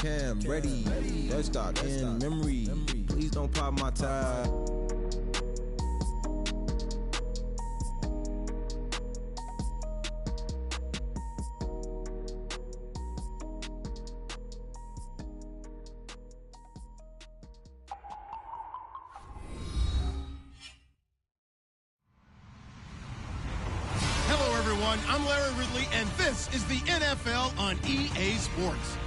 cam, ready. Let's start in memory. Please don't pop my tire. Hello, everyone. I'm Larry Ridley, and this is the NFL on EA Sports.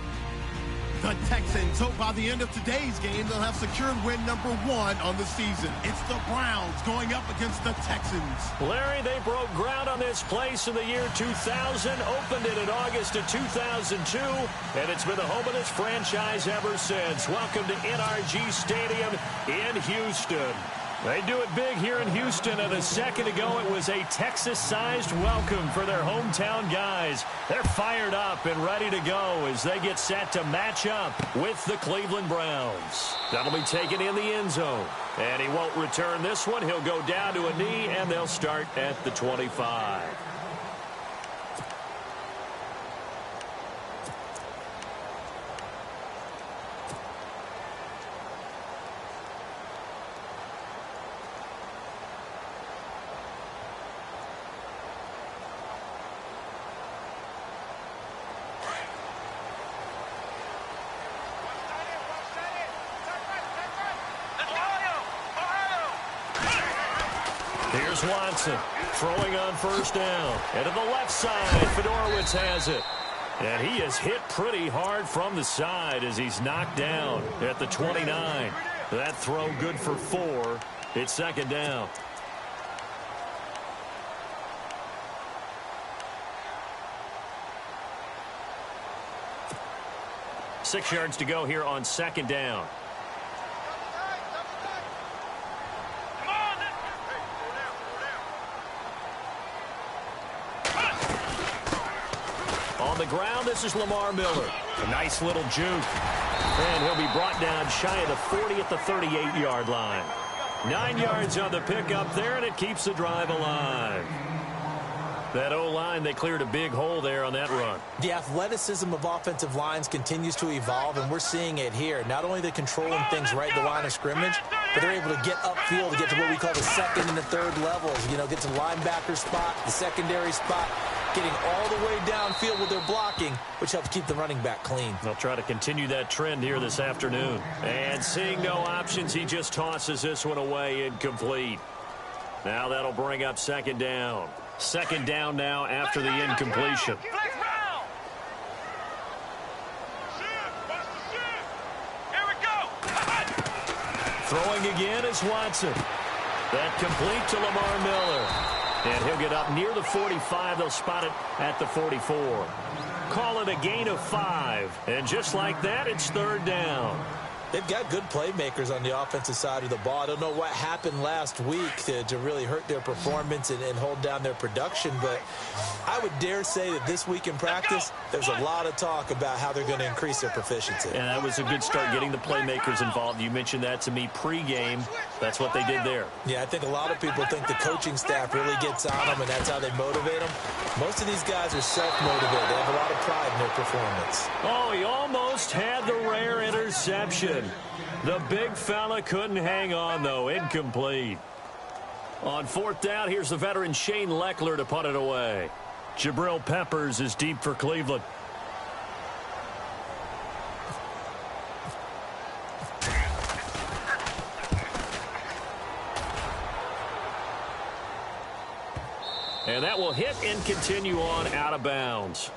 The Texans hope by the end of today's game they'll have secured win number 1 on the season. It's the Browns going up against the Texans. Larry, they broke ground on this place in the year 2000, opened it in August of 2002, and it's been the home of this franchise ever since. Welcome to NRG Stadium in Houston. They do it big here in Houston, and a second ago it was a Texas-sized welcome for their hometown guys. They're fired up and ready to go as they get set to match up with the Cleveland Browns. That'll be taken in the end zone, and he won't return this one. He'll go down to a knee, and they'll start at the 25. Here's Watson throwing on first down. And to the left side, Fedorowicz has it. And he is hit pretty hard from the side as he's knocked down at the 29. That throw good for 4. It's second down. Six yards to go here on second down. On the ground, this is Lamar Miller. A nice little juke. And he'll be brought down shy of the 40 at the 38-yard line. 9 yards on the pickup there, and it keeps the drive alive. That O-line, they cleared a big hole there on that run. The athleticism of offensive lines continues to evolve, and we're seeing it here. Not only they're controlling things right at the line of scrimmage, but they're able to get upfield to get to what we call the second and the third levels. You know, get to the linebacker spot, the secondary spot, getting all the way downfield with their blocking, which helps keep the running back clean. They'll try to continue that trend here this afternoon. And seeing no options, he just tosses this one away, incomplete. Now that'll bring up second down. Second down now after the incompletion. Throwing again is Watson. That complete to Lamar Miller. And he'll get up near the 45. They'll spot it at the 44. Call it a gain of 5. And just like that, it's third down. They've got good playmakers on the offensive side of the ball. I don't know what happened last week to really hurt their performance and hold down their production, but I would dare say that this week in practice, there's a lot of talk about how they're going to increase their proficiency. And that was a good start, getting the playmakers involved. You mentioned that to me pregame. That's what they did there. Yeah, I think a lot of people think the coaching staff really gets on them, and that's how they motivate them. Most of these guys are self-motivated. They have a lot of pride in their performance. Oh, he almost had the rare interception. The big fella couldn't hang on, though. Incomplete. On fourth down, here's the veteran Shane Leckler to punt it away. Jabril Peppers is deep for Cleveland. And that will hit and continue on out of bounds.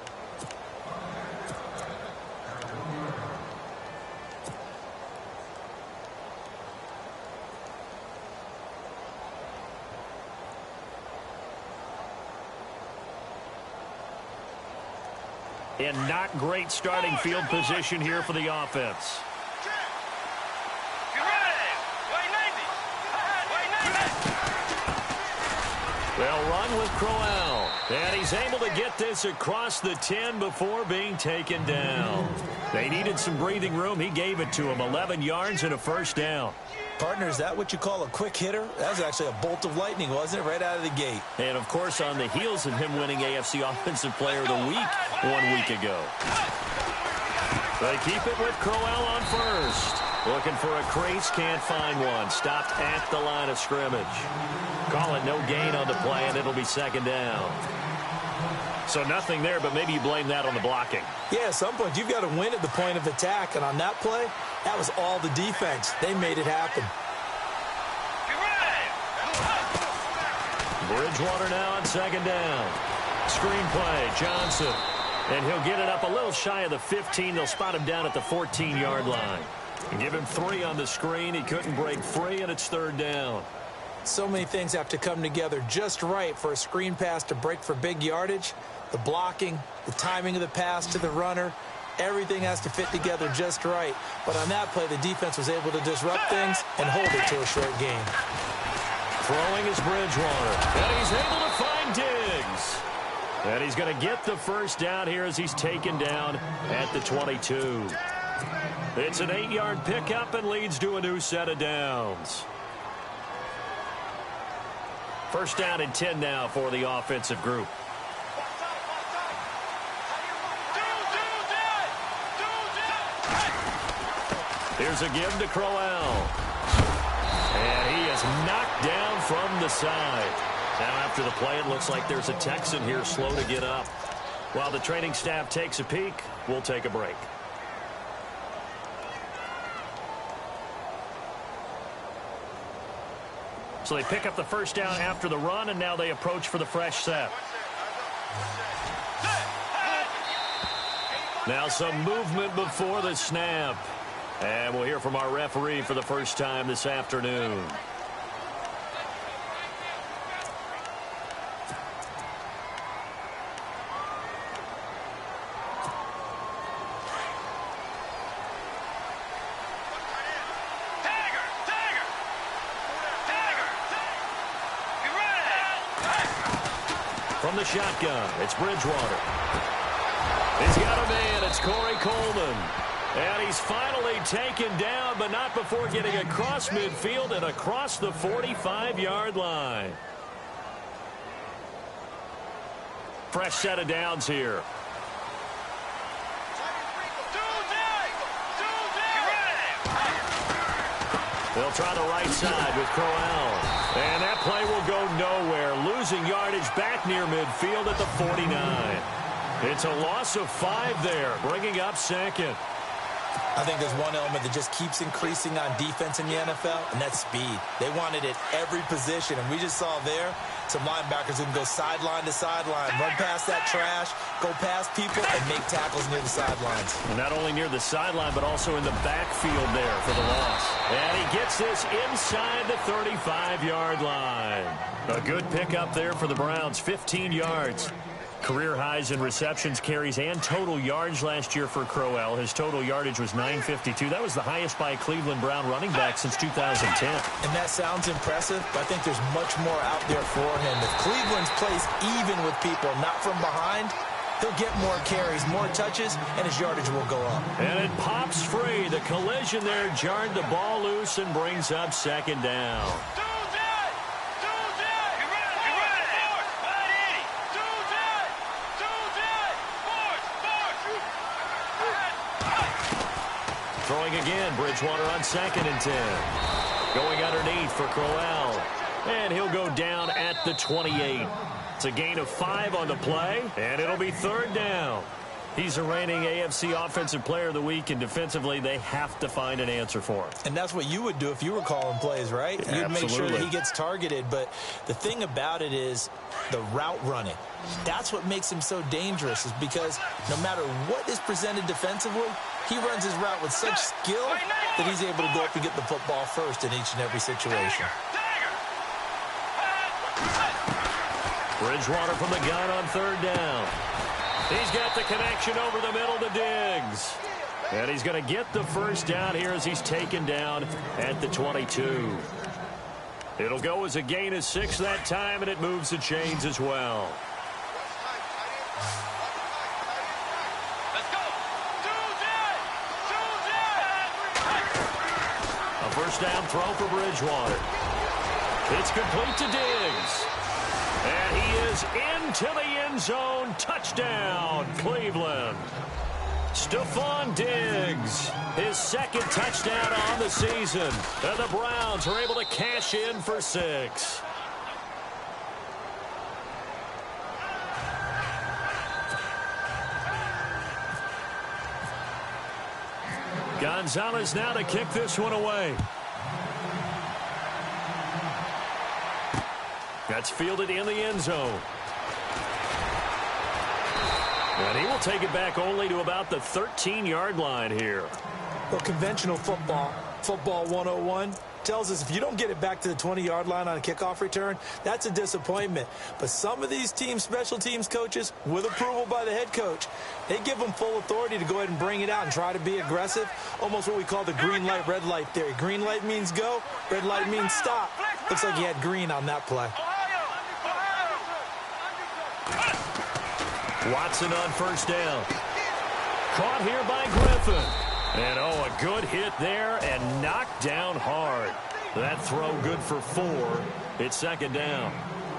In not great starting field position here for the offense. They'll run with Crowell. And he's able to get this across the 10 before being taken down. They needed some breathing room. He gave it to him. 11 yards and a first down. Partner, is that what you call a quick hitter? That was actually a bolt of lightning, wasn't it? Right out of the gate. And, of course, on the heels of him winning AFC Offensive Player of the Week 1 week ago. They keep it with Crowell on first. Looking for a crease, can't find one. Stopped at the line of scrimmage. Call it no gain on the play, and it'll be second down. So nothing there, but maybe you blame that on the blocking. Yeah, at some point, you've got to win at the point of attack. And on that play, that was all the defense. They made it happen. Bridgewater now on second down. Screen play, Johnson. And he'll get it up a little shy of the 15. They'll spot him down at the 14-yard line. And give him 3 on the screen. He couldn't break free, and it's third down. So many things have to come together just right for a screen pass to break for big yardage. The blocking, the timing of the pass to the runner, everything has to fit together just right. But on that play, the defense was able to disrupt things and hold it to a short gain. Throwing is Bridgewater, and he's able to find Diggs. And he's going to get the first down here as he's taken down at the 22. It's an 8-yard pickup and leads to a new set of downs. First down and 10 now for the offensive group. Here's a give to Crowell. And he is knocked down from the side. Now after the play, it looks like there's a Texan here slow to get up. While the training staff takes a peek, we'll take a break. So they pick up the first down after the run, and now they approach for the fresh set. Now some movement before the snap. And we'll hear from our referee for the first time this afternoon. From the shotgun, it's Bridgewater. He's got a man. It's Corey Coleman. And he's finally taken down, but not before getting across midfield and across the 45-yard line. Fresh set of downs here. They'll try the right side with Crowell. And that play will go nowhere. Losing yardage back near midfield at the 49. It's a loss of 5 there, bringing up second. I think there's one element that just keeps increasing on defense in the NFL, and that's speed. They want it at every position, and we just saw there some linebackers who can go sideline to sideline, run past that trash, go past people, and make tackles near the sidelines. Not only near the sideline, but also in the backfield there for the loss. And he gets this inside the 35-yard line. A good pickup there for the Browns, 15 yards. Career highs in receptions, carries, and total yards last year for Crowell. His total yardage was 952. That was the highest by a Cleveland Brown running back since 2010. And that sounds impressive, but I think there's much more out there for him. If Cleveland's plays even with people, not from behind, he'll get more carries, more touches, and his yardage will go up. And it pops free. The collision there jarred the ball loose and brings up second down. Throwing again, Bridgewater on 2nd and 10. Going underneath for Crowell. And he'll go down at the 28. It's a gain of 5 on the play, and it'll be third down. He's a reigning AFC Offensive Player of the Week, and defensively, they have to find an answer for him. And that's what you would do if you were calling plays, right? Yeah, you'd make sure that he gets targeted. But the thing about it is the route running. That's what makes him so dangerous, is because no matter what is presented defensively, he runs his route with such skill that he's able to go up and get the football first in each and every situation. Bridgewater from the gun on third down. He's got the connection over the middle to Diggs. And he's going to get the first down here as he's taken down at the 22. It'll go as a gain of 6 that time, and it moves the chains as well. A first down throw for Bridgewater. It's complete to Diggs. And he is into the end zone. Touchdown, Cleveland. Stephon Diggs, his second touchdown on the season. And the Browns are able to cash in for 6. Gonzalez now to kick this one away. That's fielded in the end zone. And he will take it back only to about the 13-yard line here. Well, conventional football 101, tells us if you don't get it back to the 20-yard line on a kickoff return, that's a disappointment. But some of these team special teams coaches, with approval by the head coach, they give them full authority to go ahead and bring it out and try to be aggressive, almost what we call the green light, red light theory. Green light means go, red light means stop. Looks like he had green on that play. Watson on first down. Caught here by Griffin. And, a good hit there and knocked down hard. That throw good for 4. It's second down.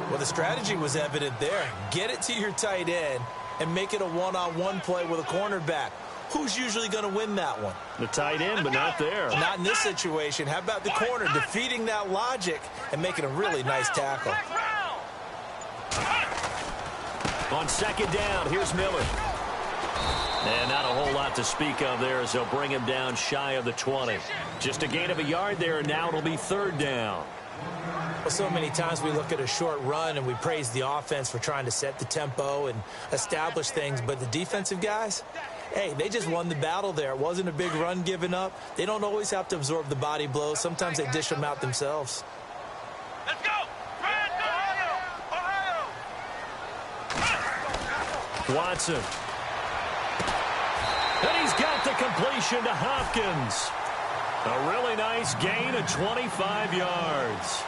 Well, the strategy was evident there. Get it to your tight end and make it a one-on-one play with a cornerback. Who's usually going to win that one? The tight end, but not there. Not in this situation. How about the corner defeating that logic and making a really nice tackle? On second down, here's Miller. And not a whole lot to speak of there as they'll bring him down shy of the 20. Just a gain of a yard there, and now it'll be third down. Well, so many times we look at a short run and we praise the offense for trying to set the tempo and establish things, but the defensive guys, hey, they just won the battle there. It wasn't a big run given up. They don't always have to absorb the body blows. Sometimes they dish them out themselves. Let's go! Ohio! Watson. And he's got the completion to Hopkins. A really nice gain of 25 yards.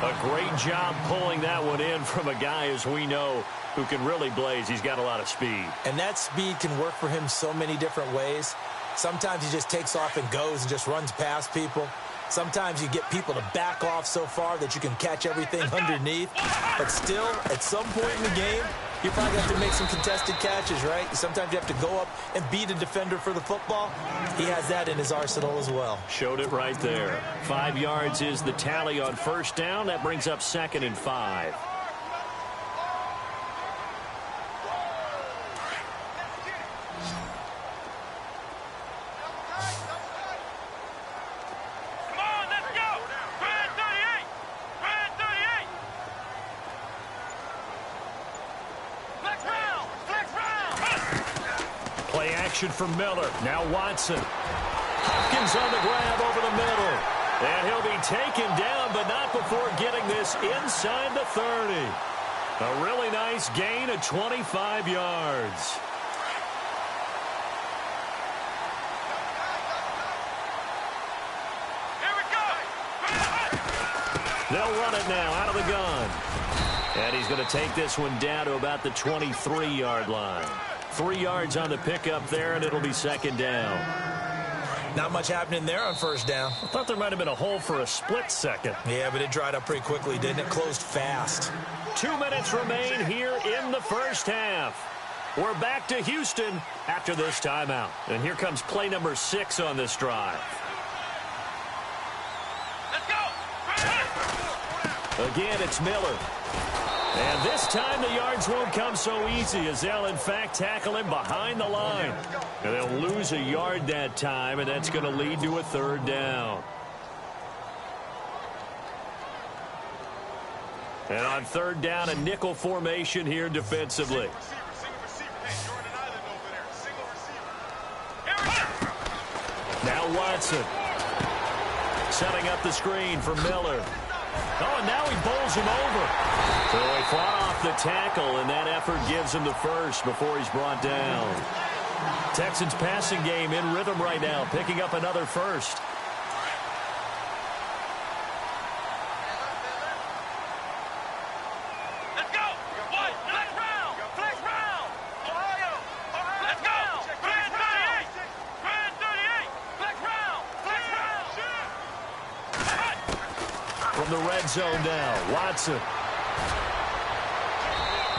A great job pulling that one in from a guy, as we know, who can really blaze. He's got a lot of speed. And that speed can work for him so many different ways. Sometimes he just takes off and goes and just runs past people. Sometimes you get people to back off so far that you can catch everything underneath. But still, at some point in the game, you probably have to make some contested catches, right? Sometimes you have to go up and beat a defender for the football. He has that in his arsenal as well. Showed it right there. 5 yards is the tally on first down. That brings up 2nd and 5. For Miller. Now Watson. Hopkins on the grab over the middle. And he'll be taken down, but not before getting this inside the 30. A really nice gain of 25 yards. Here we go! They'll run it now out of the gun. And he's going to take this one down to about the 23-yard line. 3 yards on the pickup there, and it'll be second down. Not much happening there on first down. I thought there might have been a hole for a split second. Yeah, but it dried up pretty quickly, didn't it? Closed fast. 2 minutes remain here in the first half. We're back to Houston after this timeout. And here comes play number 6 on this drive. Let's go! Again, it's Miller. And this time the yards won't come so easy as they'll, in fact, tackle him behind the line. And they'll lose a yard that time, and that's going to lead to a third down. And on third down, a nickel formation here defensively. Now Watson. Setting up the screen for Miller. Oh, and now he bowls him over. So he fought off the tackle, and that effort gives him the first before he's brought down. Texans passing game in rhythm right now, picking up another first. Let's go! What? Flex round! Flex round! Ohio! Let's go! Grand 38! Grand 38! Flex round! Flex round! From the red zone now, Watson.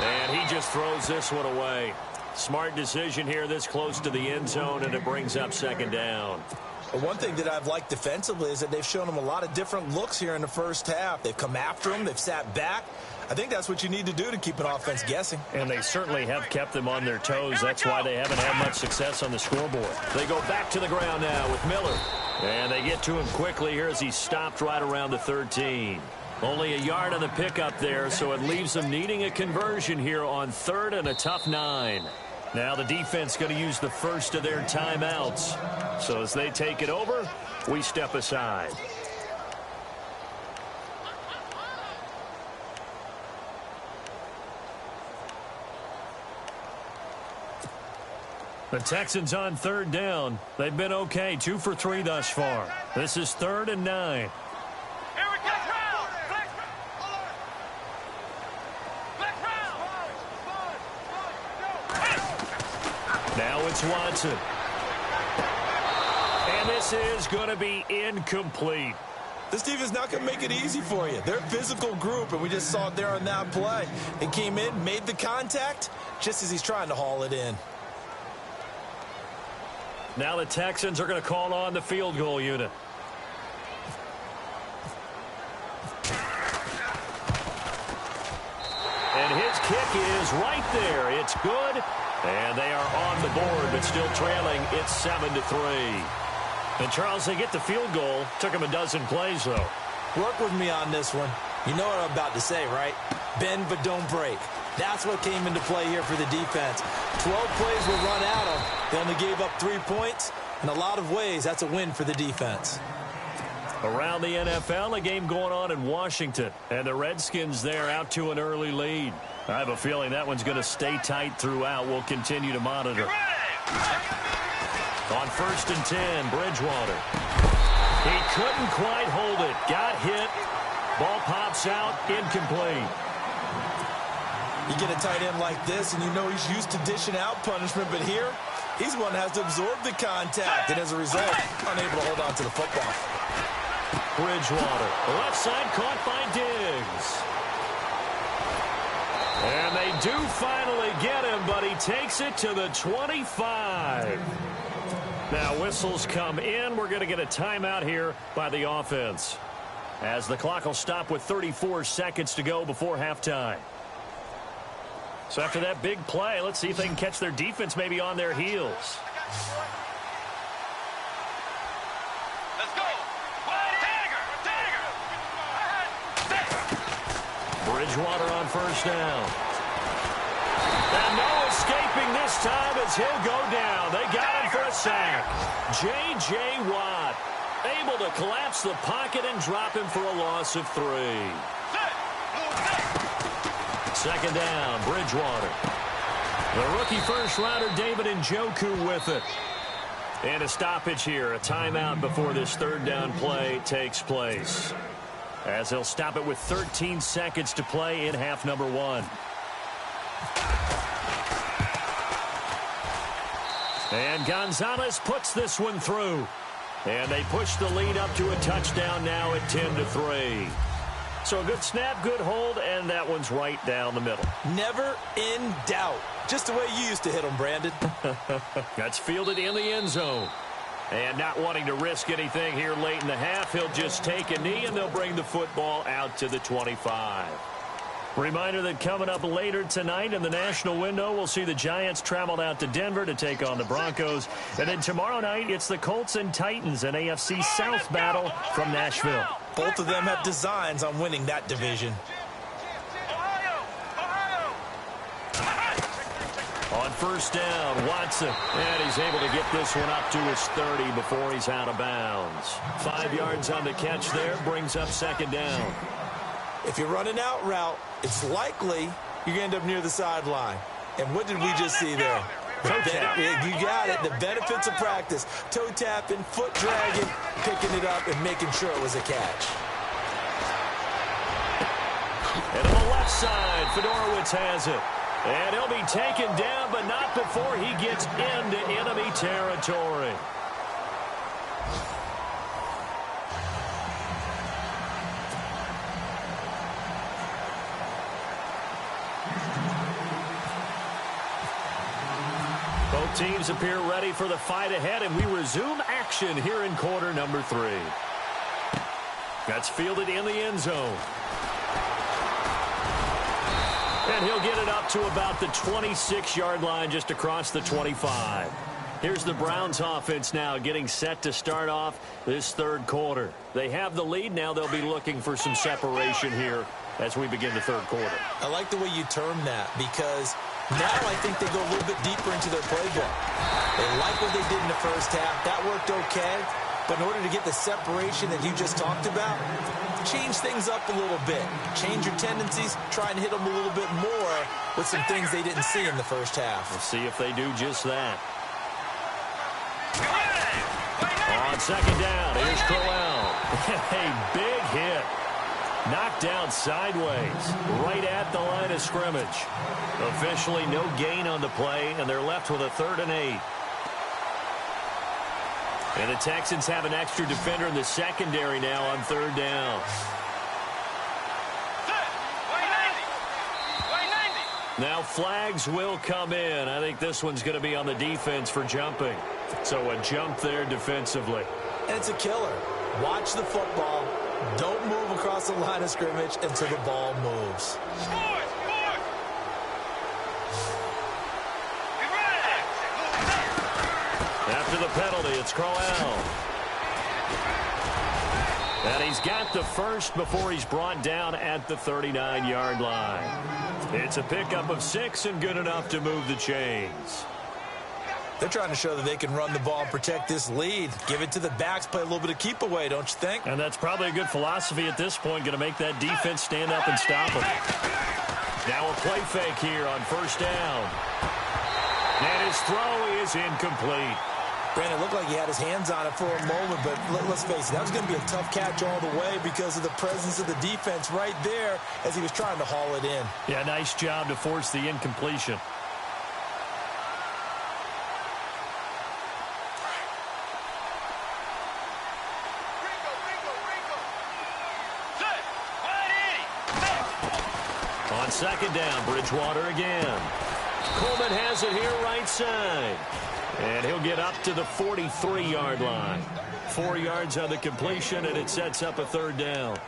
And he just throws this one away. Smart decision here this close to the end zone, and it brings up second down. But one thing that I've liked defensively is that they've shown them a lot of different looks here in the first half. They've come after them. They've sat back. I think that's what you need to do to keep an offense guessing. And they certainly have kept them on their toes. That's why they haven't had much success on the scoreboard. They go back to the ground now with Miller. And they get to him quickly here as he stopped right around the 13. Only a yard on the pickup there, so it leaves them needing a conversion here on third and a tough 9. Now the defense going to use the first of their timeouts. So as they take it over, we step aside. The Texans on third down. They've been okay, 2 for 3 thus far. This is 3rd and 9. Here we go. Now it's Watson. And this is going to be incomplete. This defense not going to make it easy for you. They're a physical group, and we just saw it there on that play. He came in, made the contact, just as he's trying to haul it in. Now the Texans are going to call on the field goal unit. And his kick is right there. It's good. And they are on the board, but still trailing. It's 7-3. And, Charles, they get the field goal. Took them a dozen plays, though. Work with me on this one. You know what I'm about to say, right? Bend but don't break. That's what came into play here for the defense. 12 plays were run at them. They only gave up 3 points. In a lot of ways, that's a win for the defense. Around the NFL, a game going on in Washington. And the Redskins there out to an early lead. I have a feeling that one's going to stay tight throughout. We'll continue to monitor. On 1st and 10, Bridgewater. He couldn't quite hold it. Got hit. Ball pops out. Incomplete. You get a tight end like this, and you know he's used to dishing out punishment, but here, he's the one that has to absorb the contact, and as a result, unable to hold on to the football. Bridgewater. Left side caught by Diggs. And they do finally get him, but he takes it to the 25. Now whistles come in. We're going to get a timeout here by the offense, as the clock will stop with 34 seconds to go before halftime. So after that big play, let's see if they can catch their defense maybe on their heels. Let's go. Bridgewater on 1st down. And no escaping this time as he'll go down. They got him for a sack. J.J. Watt able to collapse the pocket and drop him for a loss of 3. 2nd down, Bridgewater. The rookie first-rounder David Njoku with it. And a stoppage here, a timeout before this 3rd down play takes place, as they'll stop it with 13 seconds to play in half number 1. And Gonzalez puts this one through. And they push the lead up to a touchdown now at 10-3. So a good snap, good hold, and that one's right down the middle. Never in doubt. Just the way you used to hit them, Brandon. That's fielded in the end zone. And not wanting to risk anything here late in the half, he'll just take a knee, and they'll bring the football out to the 25. Reminder that coming up later tonight in the national window, we'll see the Giants travel out to Denver to take on the Broncos. And then tomorrow night, it's the Colts and Titans, an AFC South battle from Nashville. Both of them have designs on winning that division. On 1st down, Watson. And he's able to get this one up to his 30 before he's out of bounds. 5 yards on the catch there, brings up 2nd down. If you're running out route, it's likely you're going to end up near the sideline. And what did we just see there? You got it. The benefits of practice. Toe tapping, foot dragging, picking it up, and making sure it was a catch. And on the left side, Fedorowicz has it. And he'll be taken down, but not before he gets into enemy territory. Both teams appear ready for the fight ahead, and we resume action here in quarter number 3. That's fielded in the end zone. And he'll get it up to about the 26-yard line, just across the 25. Here's the Browns offense now getting set to start off this third quarter. They have the lead. Now they'll be looking for some separation here as we begin the third quarter. I like the way you term that, because now I think they go a little bit deeper into their playbook. They like what they did in the first half. That worked okay. But in order to get the separation that you just talked about, change things up a little bit. Change your tendencies. Try and hit them a little bit more with some things they didn't see in the first half. We'll see if they do just that. On second down, here's Crowell. A big hit. Knocked down sideways, right at the line of scrimmage. Officially no gain on the play, and they're left with a 3rd and 8. And the Texans have an extra defender in the secondary now on 3rd down. Now flags will come in. I think this one's going to be on the defense for jumping. So a jump there defensively. And it's a killer. Watch the football. Don't move across the line of scrimmage until the ball moves. After the penalty, it's Crowell. And he's got the first before he's brought down at the 39-yard line. It's a pickup of 6 and good enough to move the chains. They're trying to show that they can run the ball and protect this lead. Give it to the backs, play a little bit of keep away, don't you think? And that's probably a good philosophy at this point, going to make that defense stand up and stop them. Now a play fake here on 1st down. And his throw is incomplete. Brandon, it looked like he had his hands on it for a moment, but let's face it, that was going to be a tough catch all the way because of the presence of the defense right there as he was trying to haul it in. Yeah, nice job to force the incompletion. On second down, Bridgewater again. Coleman has it here right side. And he'll get up to the 43-yard line. 4 yards on the completion, and it sets up a 3rd down.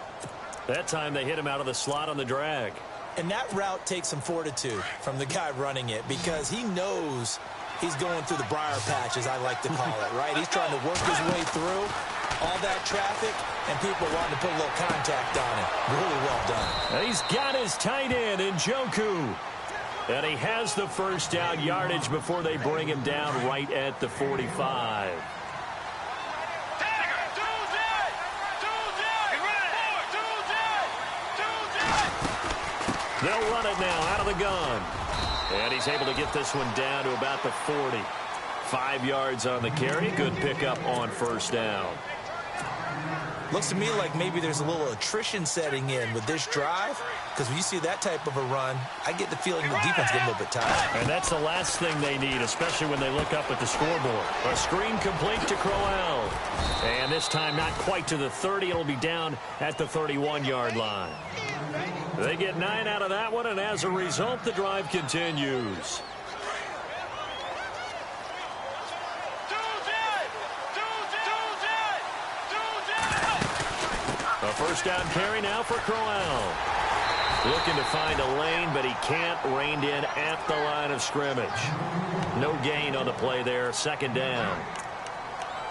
That time they hit him out of the slot on the drag. And that route takes some fortitude from the guy running it because he knows he's going through the briar patch, as I like to call it, right? He's trying to work his way through all that traffic, and people wanting to put a little contact on him. Really well done. And he's got his tight end, Njoku. And he has the first down yardage before they bring him down right at the 45. They'll run it now out of the gun. And he's able to get this one down to about the 40. 5 yards on the carry. Good pickup on 1st down. Looks to me like maybe there's a little attrition setting in with this drive, because when you see that type of a run, I get the feeling the defense get a little bit tired. And that's the last thing they need, especially when they look up at the scoreboard. A screen complete to Crowell. And this time not quite to the 30. It'll be down at the 31-yard line. They get 9 out of that one, and as a result, the drive continues. A first down carry now for Crowell. Looking to find a lane, but he can't. Reined in at the line of scrimmage. No gain on the play there. 2nd down.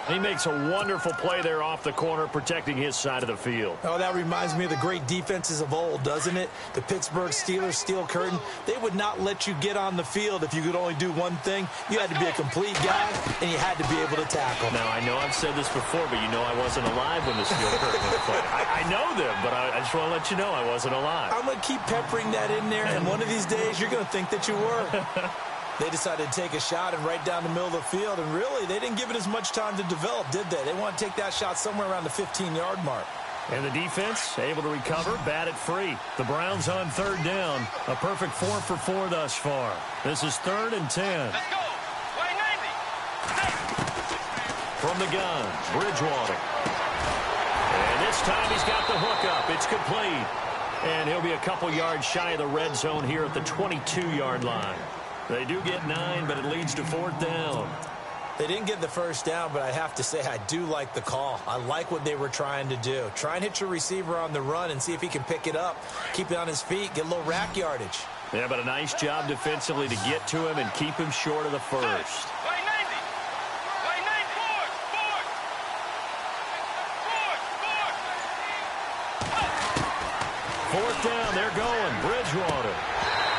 He makes a wonderful play there off the corner, protecting his side of the field. Oh, that reminds me of the great defenses of old, doesn't it? The Pittsburgh Steelers, Steel Curtain. They would not let you get on the field if you could only do one thing. You had to be a complete guy, and you had to be able to tackle. Now, I know I've said this before, but you know I wasn't alive when the Steel Curtain was played. I know them, but I just want to let you know I wasn't alive. I'm going to keep peppering that in there, and one of these days you're going to think that you were. They decided to take a shot and right down the middle of the field, and really, they didn't give it as much time to develop, did they? They want to take that shot somewhere around the 15-yard mark. And the defense able to recover, bat it free. The Browns on 3rd down. A perfect 4 for 4 thus far. This is 3rd and 10. Let's go. Way 90. From the gun, Bridgewater. And this time he's got the hook up. It's complete. And he'll be a couple yards shy of the red zone here at the 22-yard line. They do get 9, but it leads to 4th down. They didn't get the first down, but I have to say I do like the call. I like what they were trying to do. Try and hit your receiver on the run and see if he can pick it up, keep it on his feet, get a little rack yardage. Yeah, but a nice job defensively to get to him and keep him short of the first. Fourth down, they're going. Bridgewater.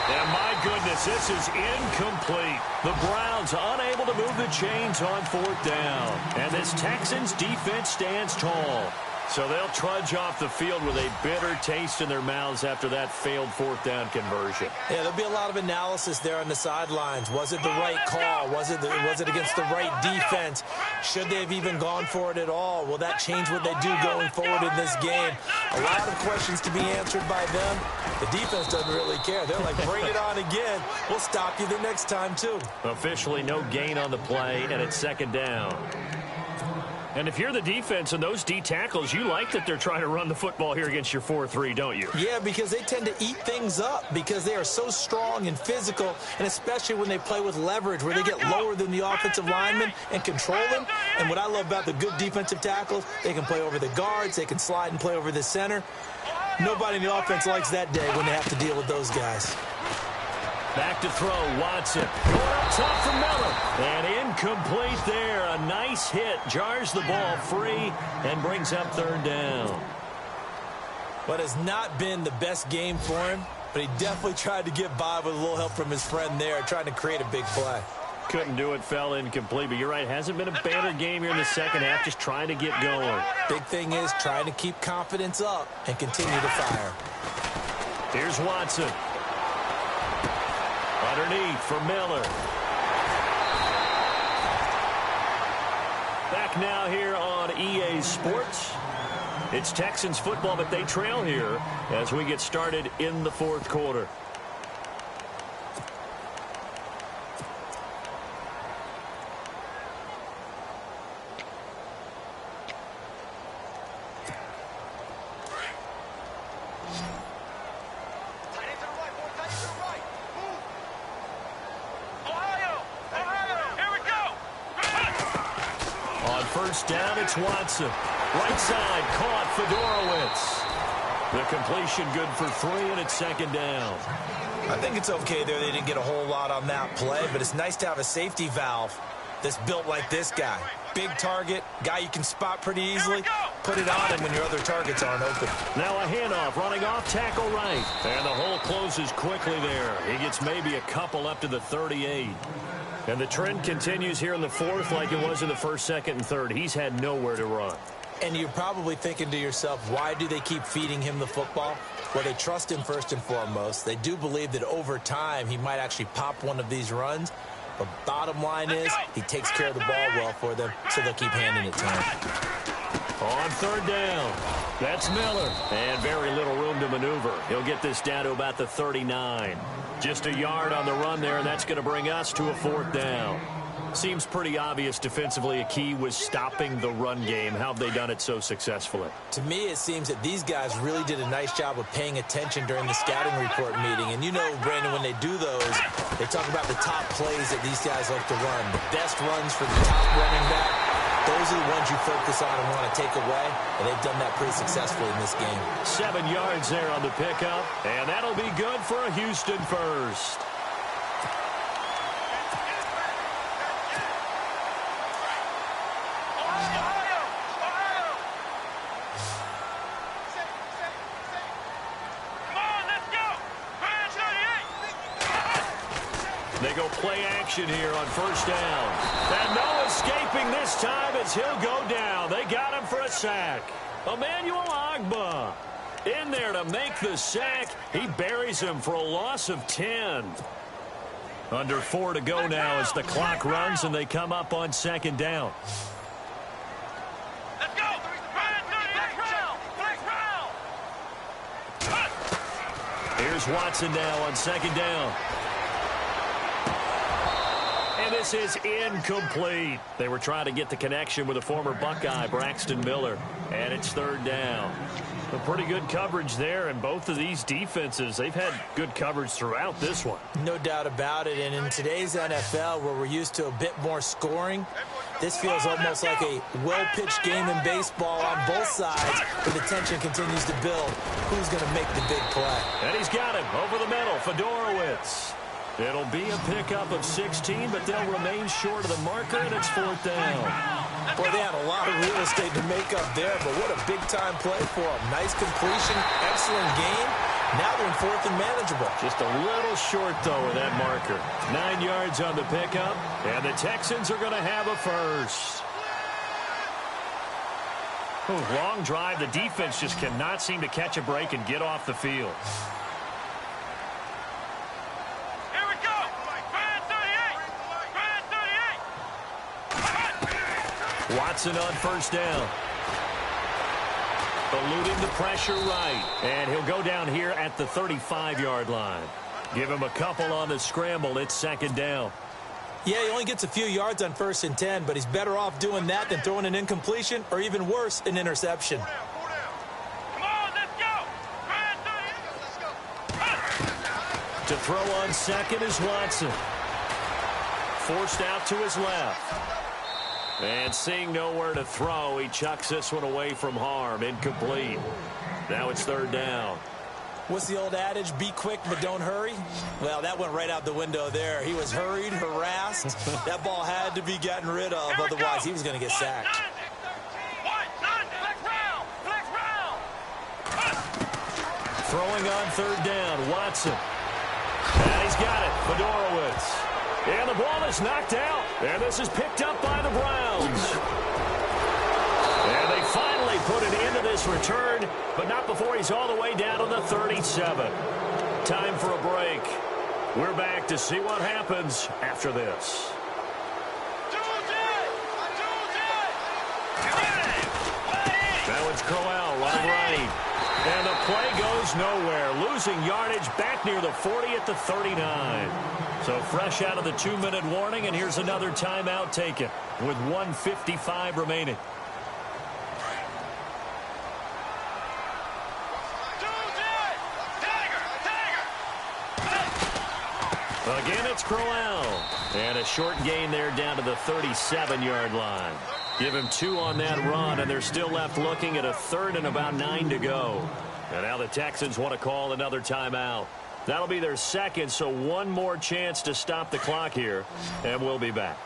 And my goodness, this is incomplete. The Browns unable to move the chains on 4th down. And this Texans defense stands tall. So they'll trudge off the field with a bitter taste in their mouths after that failed 4th down conversion. Yeah, there'll be a lot of analysis there on the sidelines. Was it the right call? Was it against the right defense? Should they have even gone for it at all? Will that change what they do going forward in this game? A lot of questions to be answered by them. The defense doesn't really care. They're like, bring it on again. We'll stop you the next time, too. Officially no gain on the play, and it's 2nd down. And if you're the defense and those D tackles, you like that they're trying to run the football here against your 4-3, don't you? Yeah, because they tend to eat things up because they are so strong and physical, and especially when they play with leverage where they get lower than the offensive linemen and control them. And what I love about the good defensive tackles, they can play over the guards, they can slide and play over the center. Nobody in the offense likes that day when they have to deal with those guys. Back to throw, Watson. Going up top for Miller. And incomplete there. A nice hit. Jars the ball free and brings up 3rd down. But has not been the best game for him, but he definitely tried to get by with a little help from his friend there, trying to create a big play. Couldn't do it, fell incomplete. But you're right, hasn't been a banner game here in the second half, just trying to get going. Big thing is trying to keep confidence up and continue to fire. Here's Watson. Underneath for Miller. Back now here on EA Sports. It's Texans football, but they trail here as we get started in the 4th quarter. Down, it's Watson. Right side, caught Fedorowicz. The completion good for 3, and it's 2nd down. I think it's okay there. They didn't get a whole lot on that play, but it's nice to have a safety valve that's built like this guy. Big target, guy you can spot pretty easily. Put it on him when your other targets aren't open. Now a handoff, running off tackle right. And the hole closes quickly there. He gets maybe a couple up to the 38. And the trend continues here in the 4th like it was in the 1st, 2nd, and 3rd. He's had nowhere to run. And you're probably thinking to yourself, why do they keep feeding him the football? Well, they trust him first and foremost. They do believe that over time he might actually pop one of these runs. But bottom line is he takes care of the ball well for them, so they'll keep handing it to him. On 3rd down, that's Miller. And very little room to maneuver. He'll get this down to about the 39. Just a yard on the run there, and that's going to bring us to a 4th down. Seems pretty obvious defensively a key was stopping the run game. How have they done it so successfully? To me, it seems that these guys really did a nice job of paying attention during the scouting report meeting. And you know, Brandon, when they do those, they talk about the top plays that these guys like to run. The best runs for the top running back. Those are the ones you focus on and want to take away, and they've done that pretty successfully in this game. 7 yards there on the pickup, and that'll be good for a Houston first. They go play action here on 1st down. And no escaping this time as he'll go down. They got him for a sack. Emmanuel Ogbah in there to make the sack. He buries him for a loss of 10. Under 4 to go now as the clock runs and they come up on 2nd down. Let's go. Flex round. Here's Watson now on 2nd down. And this is incomplete. They were trying to get the connection with a former Buckeye, Braxton Miller, and it's third down. A pretty good coverage there, and both of these defenses, they've had good coverage throughout this one. No doubt about it, and in today's NFL, where we're used to a bit more scoring, this feels almost like a well-pitched game in baseball on both sides, where the tension continues to build. Who's going to make the big play? And he's got him over the middle, Fedorowicz. It'll be a pickup of 16, but they'll remain short of the marker, and it's fourth down. Boy, they had a lot of real estate to make up there, but what a big-time play for them. Nice completion, excellent game. Now they're in fourth and manageable. Just a little short, though, of that marker. 9 yards on the pickup, and the Texans are going to have a first. Long drive. The defense just cannot seem to catch a break and get off the field. Here we go. Grand 38. Grand 38. Watson on first down. Eluding the pressure right. And he'll go down here at the 35-yard line. Give him a couple on the scramble. It's second down. Yeah, he only gets a few yards on 1st and 10, but he's better off doing that than throwing an incompletion or even worse, an interception. Come on, let's go. Grand 38. To throw on second is Watson. Forced out to his left. And seeing nowhere to throw, he chucks this one away from harm. Incomplete. Now it's third down. What's the old adage? Be quick, but don't hurry? Well, that went right out the window there. He was hurried, harassed. That ball had to be gotten rid of, otherwise he was going to get sacked. Throwing on third down, Watson. And he's got it, Fedorowicz. And the ball is knocked out. And this is picked up by the Browns. And they finally put an end to this return, but not before he's all the way down to the 37. Time for a break. We're back to see what happens after this. Now it's Crowell running right. And the play goes nowhere. Losing yardage back near the 40 at the 39. So fresh out of the 2-minute warning, and here's another timeout taken with 1:55 remaining. Again, it's Crowell. And a short gain there down to the 37-yard line. Give him 2 on that run, and they're still left looking at a third and about 9 to go. And now the Texans want to call another timeout. That'll be their second, so one more chance to stop the clock here, and we'll be back.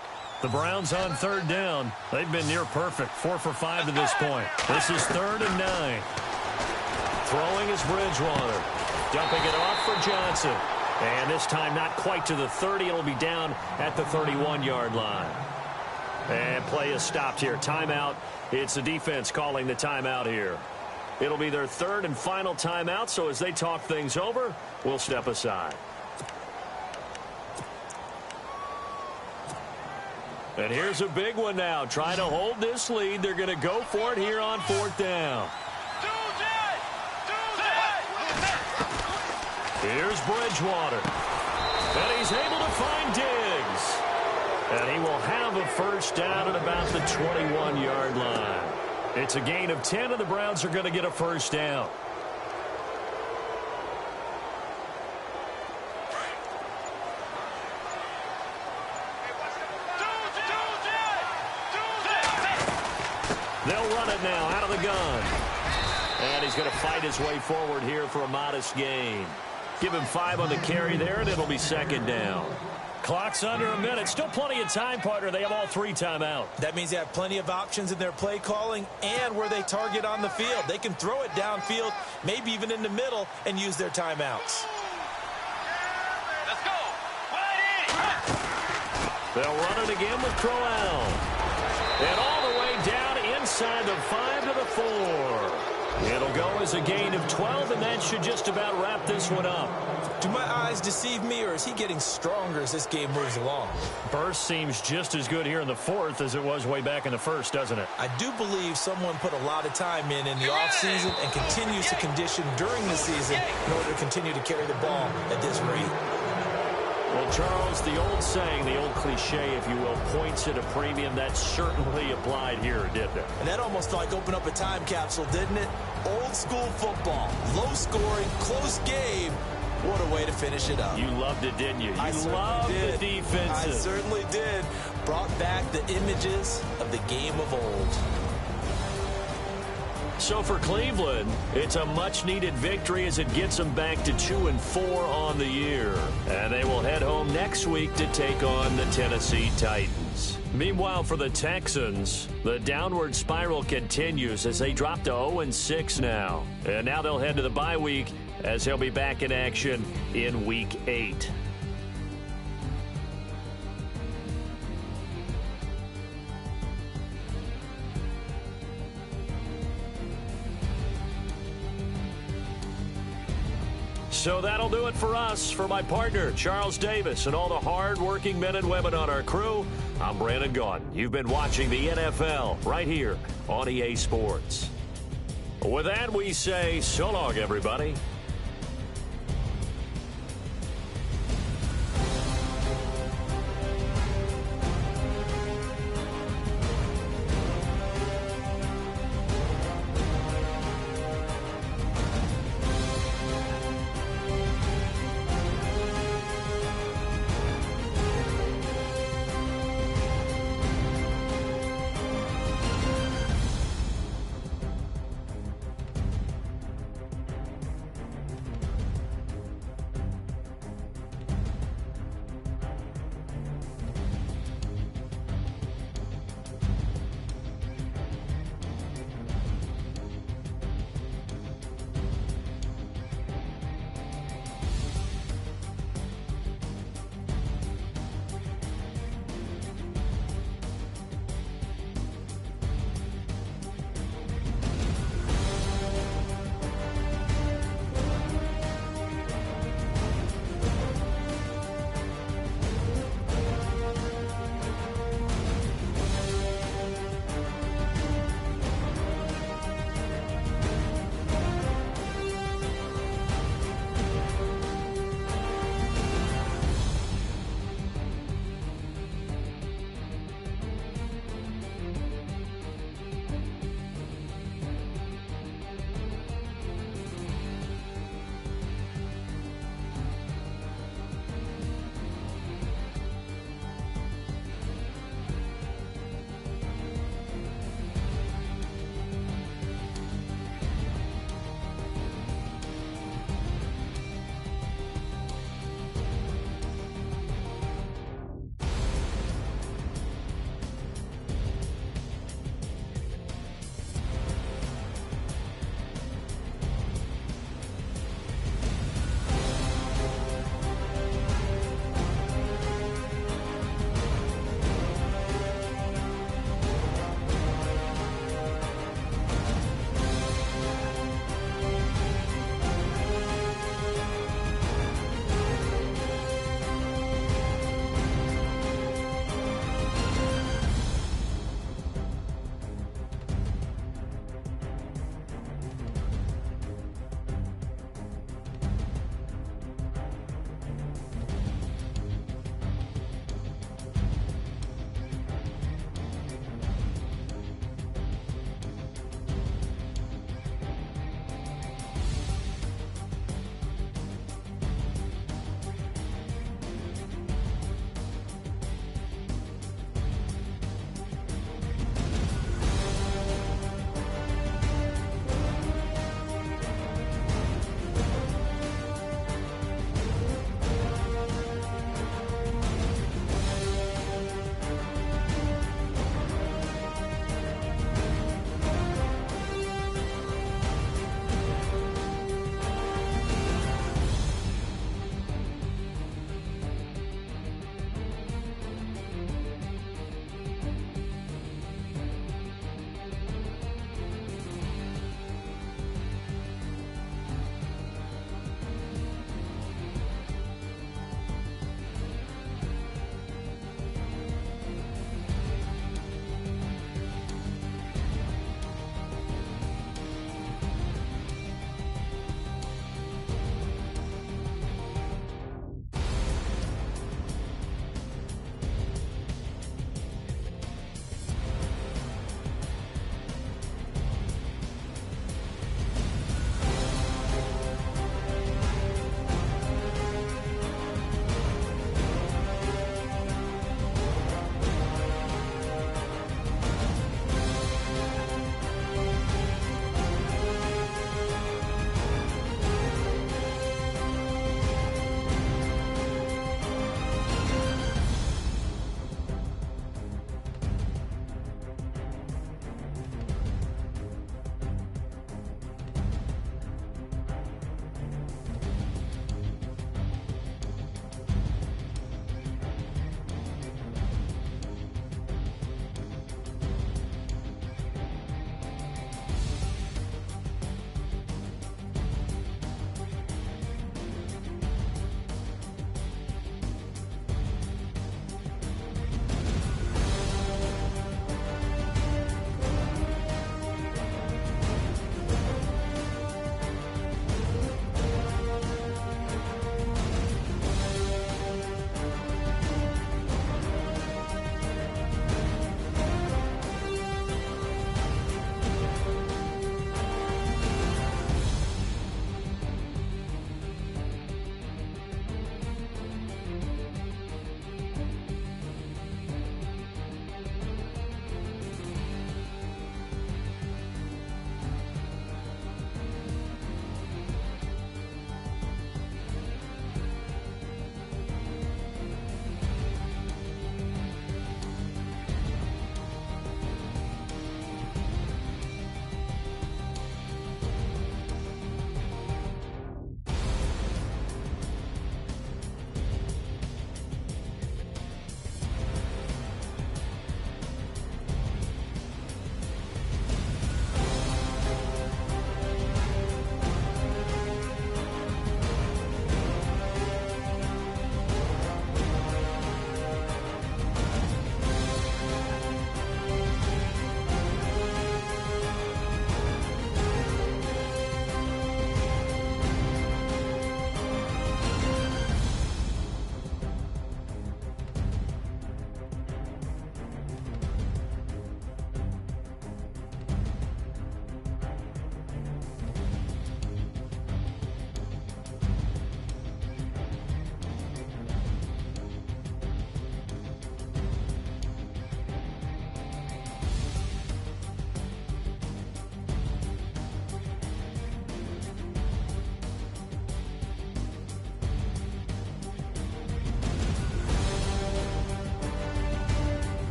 The Browns on third down. They've been near perfect, 4 for 5 to this point. This is 3rd and 9. Throwing is Bridgewater. Dumping it off for Johnson. And this time not quite to the 30. It'll be down at the 31-yard line. And play is stopped here. Timeout. It's the defense calling the timeout here. It'll be their third and final timeout, so as they talk things over, we'll step aside. And here's a big one now. Trying to hold this lead. They're going to go for it here on 4th down. Here's Bridgewater. And he's able to find Diggs. And he will have a first down at about the 21-yard line. It's a gain of 10, and the Browns are going to get a first down. They'll run it now out of the gun. And he's going to fight his way forward here for a modest gain. Give him 5 on the carry there, and it'll be second down. Clock's under a minute. Still plenty of time, partner. They have all 3 timeouts. That means they have plenty of options in their play calling and where they target on the field. They can throw it downfield, maybe even in the middle, and use their timeouts. Let's go. They'll run it again with Crowell. And all the way down inside the 5 to the 4. It'll go as a gain of 12, and that should just about wrap this one up. Do my eyes deceive me, or is he getting stronger as this game moves along? Burst seems just as good here in the 4th as it was way back in the 1st, doesn't it? I do believe someone put a lot of time in the offseason and continues to condition during the season in order to continue to carry the ball at this rate. Well, Charles, the old saying, the old cliche, if you will, points at a premium, that certainly applied here, didn't it? And that almost like opened up a time capsule, didn't it? Old school football, low scoring, close game. What a way to finish it up. You loved it, didn't you? I You loved did. the defenses. I certainly did. Brought back the images of the game of old. So for Cleveland, it's a much-needed victory as it gets them back to 2-4 on the year. And they will head home next week to take on the Tennessee Titans. Meanwhile, for the Texans, the downward spiral continues as they drop to 0-6 now. And now they'll head to the bye week as he'll be back in action in Week 8. So that'll do it for us. For my partner, Charles Davis, and all the hard-working men and women on our crew, I'm Brandon Gaudin. You've been watching the NFL right here on EA Sports. With that, we say so long, everybody.